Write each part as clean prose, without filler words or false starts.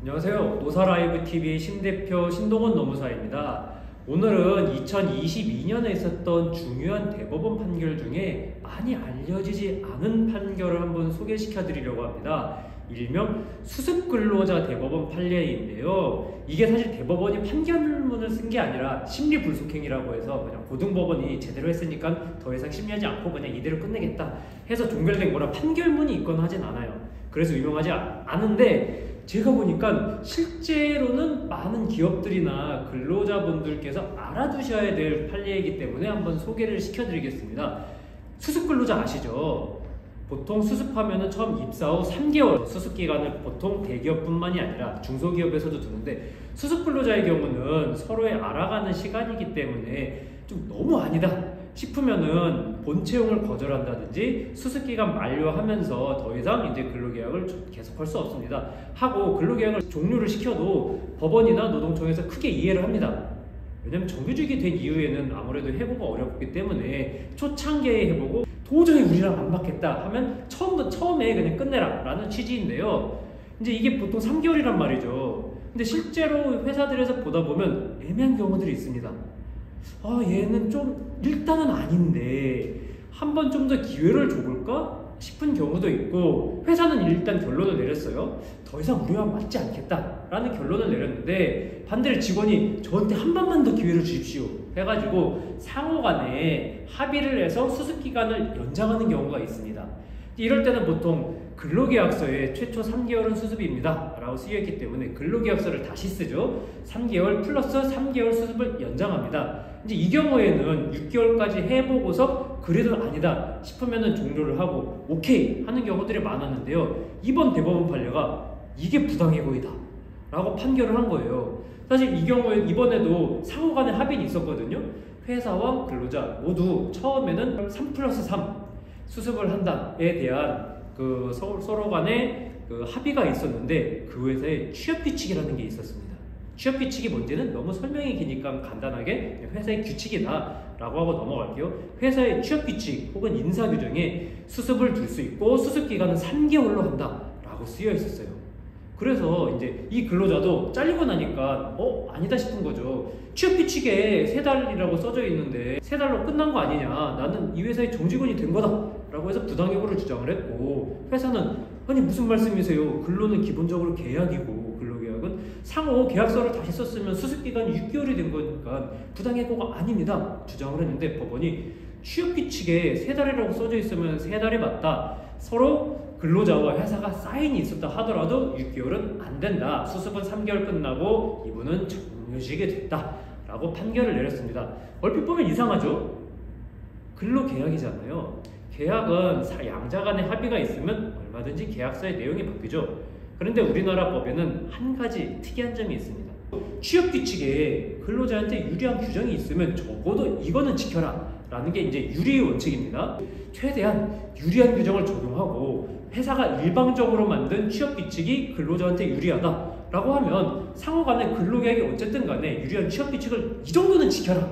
안녕하세요. 노사라이브TV 신대표 신동원 노무사입니다. 오늘은 2022년에 있었던 중요한 대법원 판결 중에 많이 알려지지 않은 판결을 한번 소개시켜 드리려고 합니다. 일명 수습근로자 대법원 판례인데요. 이게 사실 대법원이 판결문을 쓴 게 아니라 심리불속행이라고 해서 그냥 고등법원이 제대로 했으니까 더 이상 심리하지 않고 그냥 이대로 끝내겠다 해서 종결된 거라 판결문이 있거나 하진 않아요. 그래서 유명하지 않은데 제가 보니까 실제로는 많은 기업들이나 근로자분들께서 알아두셔야 될 판례이기 때문에 한번 소개를 시켜드리겠습니다. 수습근로자 아시죠? 보통 수습하면은 처음 입사 후 3개월 수습기간을 보통 대기업뿐만이 아니라 중소기업에서도 두는데, 수습근로자의 경우는 서로의 알아가는 시간이기 때문에 좀 너무 아니다 싶으면은 본채용을 거절한다든지 수습기간 만료하면서 더 이상 이제 근로계약을 계속할 수 없습니다 하고 근로계약을 종료를 시켜도 법원이나 노동청에서 크게 이해를 합니다. 왜냐면 정규직이 된 이후에는 아무래도 해고가 어렵기 때문에 초창기에 해보고 도저히 우리랑 안 맞겠다 하면 처음에 그냥 끝내라 라는 취지인데요. 이제 이게 보통 3개월이란 말이죠. 근데 실제로 회사들에서 보다 보면 애매한 경우들이 있습니다. 얘는 좀 일단은 아닌데 한번 좀 더 기회를 줘볼까 싶은 경우도 있고, 회사는 일단 결론을 내렸어요. 더 이상 우리와 맞지 않겠다 라는 결론을 내렸는데 반대로 직원이 저한테 한 번만 더 기회를 주십시오 해가지고 상호간에 합의를 해서 수습기간을 연장하는 경우가 있습니다. 이럴 때는 보통 근로계약서에 최초 3개월은 수습입니다 라고 쓰여있기 때문에 근로계약서를 다시 쓰죠. 3개월 플러스 3개월 수습을 연장합니다. 이제 이 경우에는 6개월까지 해보고서 그래도 아니다 싶으면은 종료를 하고 오케이 하는 경우들이 많았는데요. 이번 대법원 판례가 이게 부당해고이다 라고 판결을 한 거예요. 사실 이 경우에 이번에도 상호간의 합의는 있었거든요. 회사와 근로자 모두 처음에는 3+3 수습을 한다에 대한 그 서로 간의 그 합의가 있었는데, 그 회사에 취업규칙이라는 게 있었습니다. 취업규칙이 뭔지는 너무 설명이 기니까 간단하게 회사의 규칙이다 라고 하고 넘어갈게요. 회사의 취업규칙 혹은 인사규정에 수습을 둘 수 있고 수습기간은 3개월로 한다 라고 쓰여 있었어요. 그래서 이제 이 근로자도 잘리고 나니까 아니다 싶은 거죠. 취업규칙에 3달이라고 써져 있는데 3달로 끝난 거 아니냐, 나는 이 회사의 정직원이 된 거다 라고 해서 부당해고를 주장을 했고, 회사는 아니 무슨 말씀이세요? 근로는 기본적으로 계약이고 근로계약은 상호 계약서를 다시 썼으면 수습기간이 6개월이 된 거니까 부당해고가 아닙니다 주장을 했는데, 법원이 취업규칙에 3달이라고 써져 있으면 3달이 맞다, 서로 근로자와 회사가 사인이 있었다 하더라도 6개월은 안 된다, 수습은 3개월 끝나고 이분은 정규직이 됐다 라고 판결을 내렸습니다. 얼핏 보면 이상하죠? 근로계약이잖아요. 계약은 양자 간의 합의가 있으면 얼마든지 계약서의 내용이 바뀌죠. 그런데 우리나라 법에는 한 가지 특이한 점이 있습니다. 취업규칙에 근로자한테 유리한 규정이 있으면 적어도 이거는 지켜라 라는 게 이제 유리의 원칙입니다. 최대한 유리한 규정을 적용하고 회사가 일방적으로 만든 취업규칙이 근로자한테 유리하다 라고 하면 상호간의 근로계약이 어쨌든 간에 유리한 취업규칙을 이 정도는 지켜라,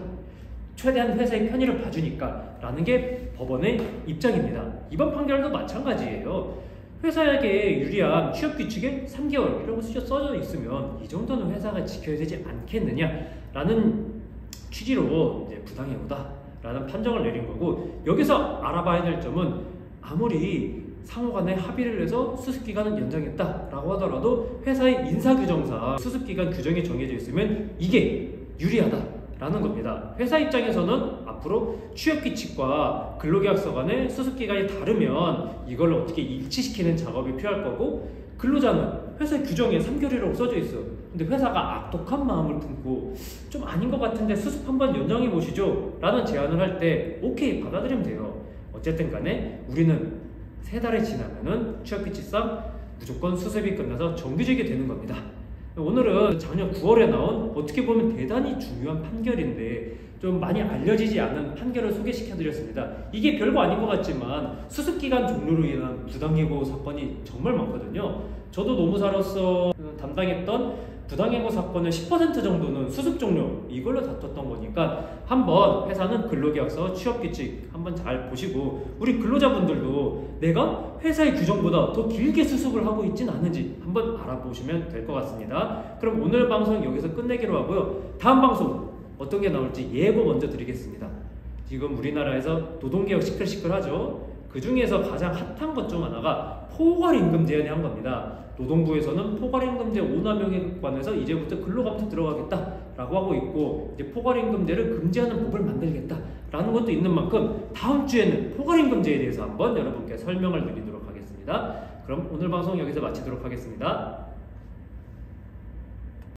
최대한 회사의 편의를 봐주니까 라는 게 법원의 입장입니다. 이번 판결도 마찬가지예요. 회사에게 유리한 취업규칙에 3개월이라고 써져 있으면 이 정도는 회사가 지켜야 되지 않겠느냐 라는 취지로 이제 부당해고다 라는 판정을 내린 거고, 여기서 알아봐야 될 점은 아무리 상호간에 합의를 해서 수습기간을 연장했다 라고 하더라도 회사의 인사규정상 수습기간 규정이 정해져 있으면 이게 유리하다 라는 겁니다. 회사 입장에서는 앞으로 취업규칙과 근로계약서 간의 수습기간이 다르면 이걸 어떻게 일치시키는 작업이 필요할 거고, 근로자는 회사의 규정에 3개월이라고 써져 있어요. 근데 회사가 악독한 마음을 품고 좀 아닌 것 같은데 수습 한번 연장해 보시죠 라는 제안을 할 때 오케이 받아들이면 돼요. 어쨌든 간에 우리는 3달이 지나면은 취업규칙상 무조건 수습이 끝나서 정규직이 되는 겁니다. 오늘은 작년 9월에 나온 어떻게 보면 대단히 중요한 판결인데 좀 많이 알려지지 않은 판결을 소개시켜 드렸습니다. 이게 별거 아닌 것 같지만 수습기간 종료로 인한 부당해고 사건이 정말 많거든요. 저도 노무사로서 담당했던 부당해고 사건의 10% 정도는 수습 종료 이걸로 다퉜던 거니까 한번 회사는 근로계약서, 취업규칙 한번 잘 보시고 우리 근로자분들도 내가 회사의 규정보다 더 길게 수습을 하고 있진 않은지 한번 알아보시면 될 것 같습니다. 그럼 오늘 방송 여기서 끝내기로 하고요. 다음 방송 어떤 게 나올지 예고 먼저 드리겠습니다. 지금 우리나라에서 노동개혁 시끌시끌하죠. 그 중에서 가장 핫한 것 중 하나가 포괄임금 제한을 한 겁니다. 노동부에서는 포괄임금제 오남용에 관해서 이제부터 근로감독 들어가겠다라고 하고 있고 이제 포괄임금제를 금지하는 법을 만들겠다라는 것도 있는 만큼 다음 주에는 포괄임금제에 대해서 한번 여러분께 설명을 드리도록 하겠습니다. 그럼 오늘 방송 여기서 마치도록 하겠습니다.